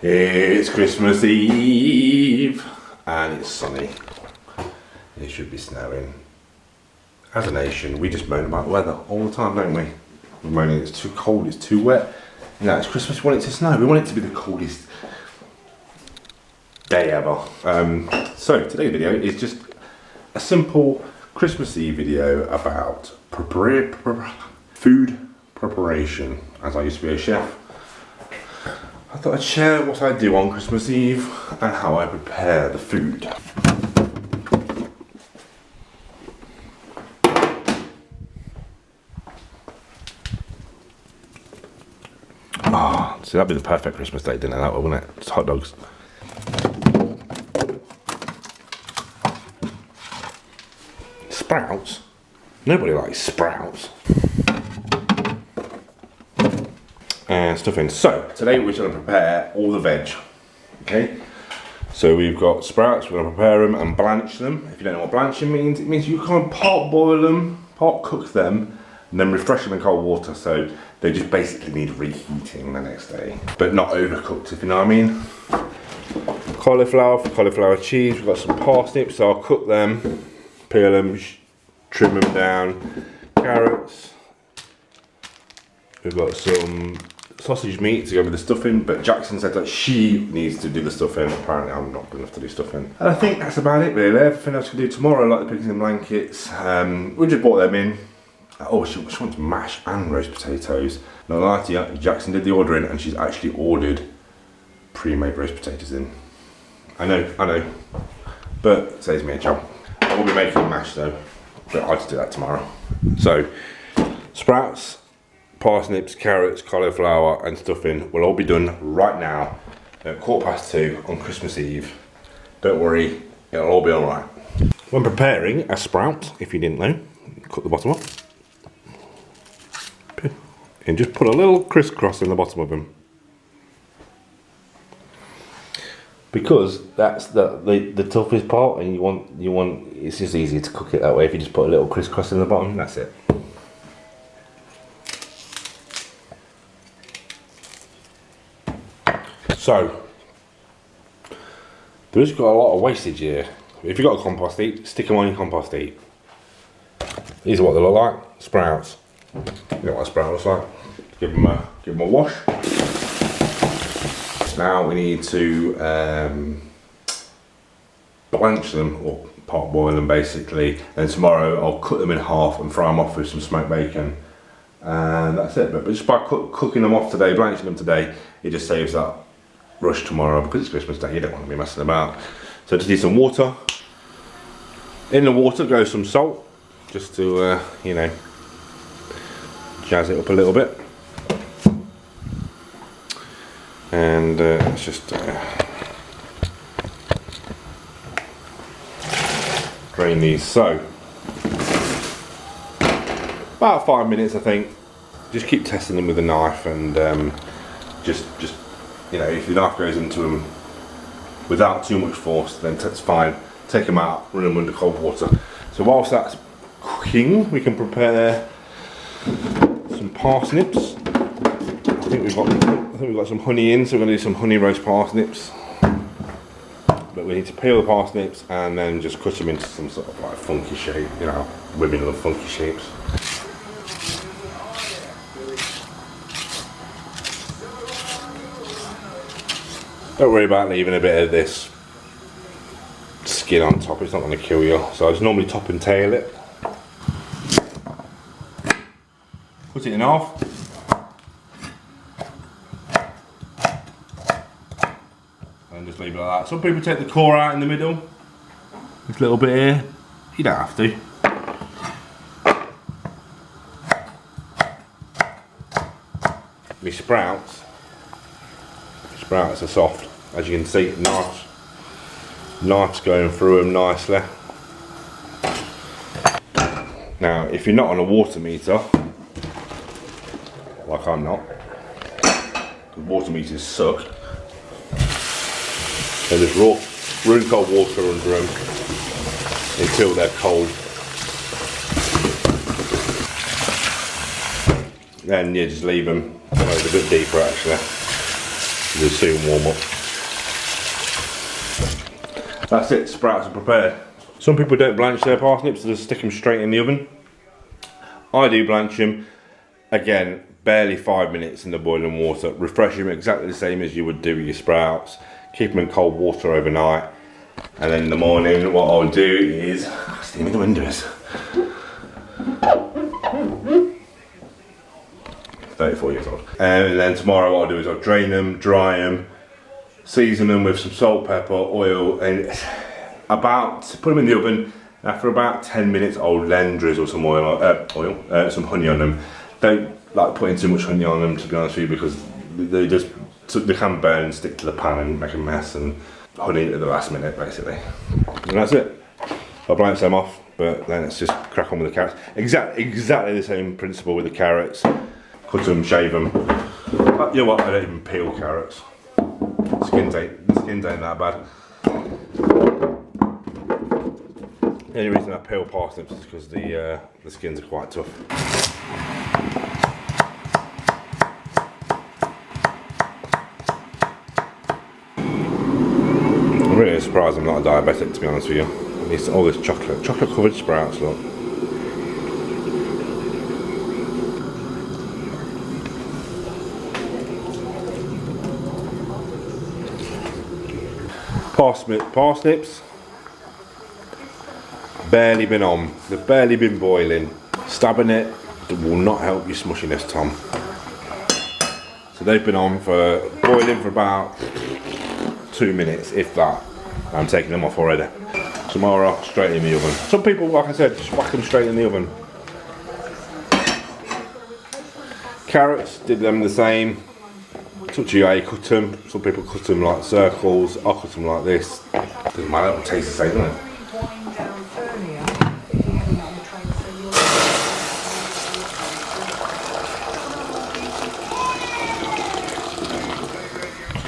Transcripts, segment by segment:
It's Christmas Eve and it's sunny. It should be snowing. As a nation, we just moan about weather all the time, don't we? We're moaning it's too cold, it's too wet. Now it's Christmas, we want it to snow. We want it to be the coldest day ever. So today's video is just a simple Christmas Eve video about food preparation. As I used to be a chef, I thought I'd share what I do on Christmas Eve and how I prepare the food. Ah, so that'd be the perfect Christmas Day dinner, that wouldn't it? It's hot dogs. Sprouts? Nobody likes sprouts. And stuffing. So today we're going to prepare all the veg. Okay, so we've got sprouts. We're going to prepare them and blanch them. If you don't know what blanching means, it means you kind of pot boil them, pot cook them, and then refresh them in cold water. So they just basically need reheating the next day, but not overcooked, if you know what I mean. Cauliflower for cauliflower cheese. We've got some parsnips, so I'll cook them, peel them, trim them down. Carrots. We've got some sausage meat to go with the stuffing, but Jackson said that she needs to do the stuffing. Apparently I'm not good enough to do stuffing. And I think that's about it really. Everything else we can do tomorrow, like the pigs and blankets, we just brought them in. Oh, she wants mash and roast potatoes. No lie to you, Jackson did the ordering and she's actually ordered pre-made roast potatoes in. I know, but it saves me a job. I will be making mash though, but I'll just do that tomorrow. So, sprouts, parsnips, carrots, cauliflower and stuffing will all be done right now at 2:15 on Christmas Eve. Don't worry, it'll all be alright. When preparing a sprout, if you didn't know, cut the bottom off and just put a little crisscross in the bottom of them, because that's the toughest part, and you want it's just easier to cook it that way if you just put a little crisscross in the bottom. That's it. So, there is got a lot of wastage here. If you've got a compost heap, stick them on your compost heap. These are what they look like, sprouts. You know what a sprout looks like. Give them a wash. Now we need to blanch them, or pot boil them basically. And tomorrow I'll cut them in half and fry them off with some smoked bacon. And that's it. But just by cooking them off today, blanching them today, it just saves that rush tomorrow, because it's Christmas Day, you don't want to be messing about. So just need some water. In the water goes some salt, just to you know, jazz it up a little bit. And let's just drain these. So about 5 minutes I think. Just keep testing them with a knife, and just you know, if your knife goes into them without too much force, then that's fine. Take them out, run them under cold water. So whilst that's cooking, we can prepare some parsnips. I think we've got some honey in, so we're going to do some honey roast parsnips. But we need to peel the parsnips and then just cut them into some sort of like funky shape. You know, women love funky shapes. Don't worry about leaving a bit of this skin on top, it's not going to kill you. So I just normally top and tail it. Put it in half. And just leave it like that. Some people take the core out in the middle. This little bit here. You don't have to. My sprouts are soft, as you can see. Knife's going through them nicely. Now, if you're not on a water meter, like I'm not, the water meters suck. So just run cold water under them until they're cold. Then you just leave them. It's a bit deeper actually. They'll soon warm up. That's it, sprouts are prepared. Some people don't blanch their parsnips, they just stick them straight in the oven. I do blanch them. Again, barely 5 minutes in the boiling water. Refresh them exactly the same as you would do with your sprouts. Keep them in cold water overnight. And then in the morning, what I'll do is, steam in the windows. 34 years old. And then tomorrow what I'll do is I'll drain them, dry them, season them with some salt, pepper, oil, and put them in the oven. After about 10 minutes, I'll then drizzle some some honey on them. Don't like putting too much honey on them, to be honest with you, because they can burn and stick to the pan and make a mess, and honey at the last minute basically. And that's it. I'll blanch them off, but then let's just crack on with the carrots. Exactly the same principle with the carrots. Cut them, shave them. You know what, I don't even peel carrots. The skins ain't that bad. The only reason I peel parsnips is because the skins are quite tough. I'm really surprised I'm not a diabetic, to be honest with you. It's all this chocolate covered sprouts, look. Parsnips, barely been on, they've barely been boiling. Stabbing it will not help your smushiness, Tom. So they've been on for boiling for about 2 minutes, if that. I'm taking them off already. Tomorrow, straight in the oven. Some people, like I said, just whack them straight in the oven. Carrots, did them the same. It's up to you how you cut them. Some people cut them like circles, I cut them like this. Doesn't matter, it'll taste the same, doesn't it?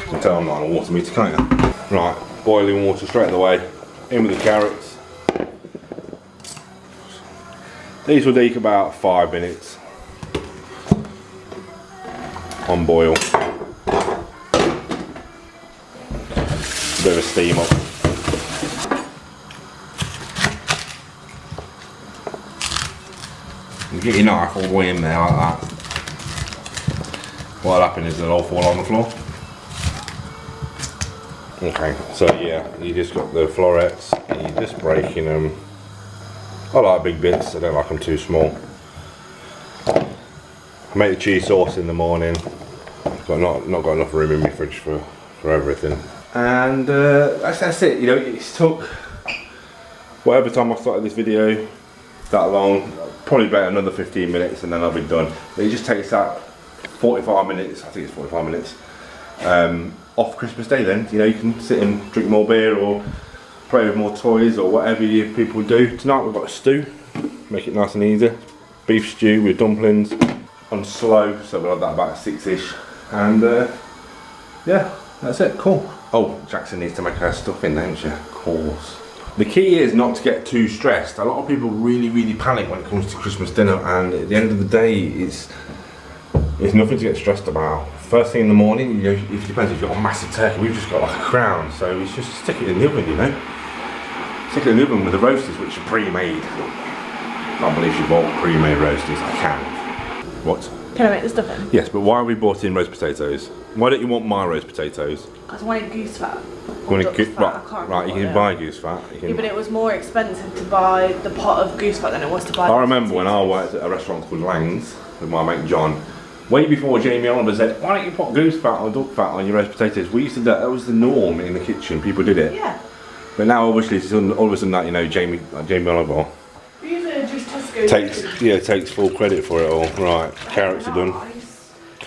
You can tell I'm not on a water meter, can't you? Right, boiling water straight away. In with the carrots. These will take about 5 minutes on boil. Bit of a steam up. You get your knife all the way in there like that. What'll happen is they'll all fall on the floor. Okay, so yeah, you just got the florets, and you're just breaking them. I like big bits, I don't like them too small. I make the cheese sauce in the morning. But not got enough room in my fridge for everything. And that's it, you know, it's took whatever time I started this video, that long, probably about another 15 minutes and then I'll be done. But it just takes that 45 minutes, I think it's 45 minutes, off Christmas Day then. You know, you can sit and drink more beer or play with more toys or whatever you people do. Tonight we've got a stew, make it nice and easy. Beef stew with dumplings on slow, so we'll have that about 6ish. And yeah, that's it, cool. Oh, Jackson needs to make her stuffing, don't she? Of course. The key is not to get too stressed. A lot of people really panic when it comes to Christmas dinner, and at the end of the day, it's nothing to get stressed about. First thing in the morning, you know, it depends if you've got a massive turkey. We've just got like a crown, so it's just stick it in the oven, you know. Stick it in the oven with the roasters, which are pre-made. Can't believe she bought pre-made roasters. I can. What? Can I make the stuffing? Yes, but why have we bought in roast potatoes? Why don't you want my roast potatoes? Because I wanted goose fat. Right, you can buy goose fat. Yeah, but it was more expensive to buy the pot of goose fat than it was to buy. I remember when I worked at a restaurant called Lang's with my mate John, way before Jamie Oliver said, why don't you put goose fat or duck fat on your roast potatoes? We used to do that. That was the norm in the kitchen. People did it. Yeah. But now obviously it's all of a sudden that, you know, Jamie Oliver takes full credit for it all. Right, carrots are done.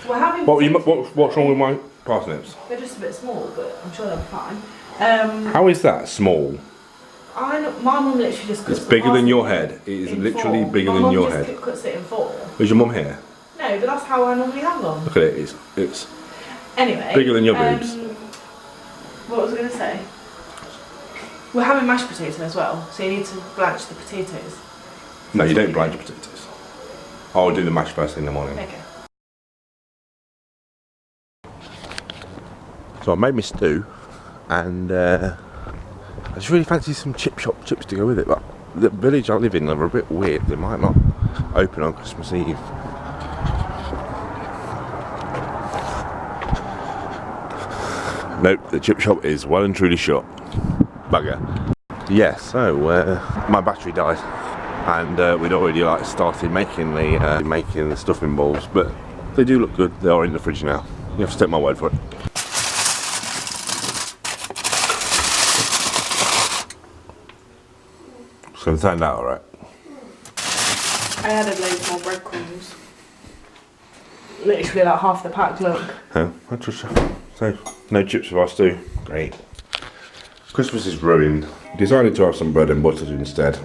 What's wrong with my parsnips? They're just a bit small, but I'm sure they'll be fine. How is that small? My mum literally just cuts It's bigger than your head. It is literally bigger than your head. My mum just cuts it in 4. Is your mum here? No, but that's how I normally have them. Look at it. It's anyway. Bigger than your boobs. What was I going to say? We're having mashed potato as well, so you need to blanch the potatoes. No, you don't blanch potatoes. I'll do the mash first thing in the morning. Okay. So I made my stew, and I just really fancy some chip shop chips to go with it, but the village I live in are a bit weird. They might not open on Christmas Eve. Nope, the chip shop is well and truly shut. Bugger. Yeah, so my battery died, and we'd already like started making the stuffing balls, but they do look good. They are in the fridge now. You have to take my word for it. It's going to turn out alright. I added loads more breadcrumbs. Literally like half the pack, look. Oh, I trust you. So, no chips for us too. Great. Christmas is ruined. Decided to have some bread and butter instead.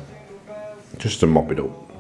Just to mop it up.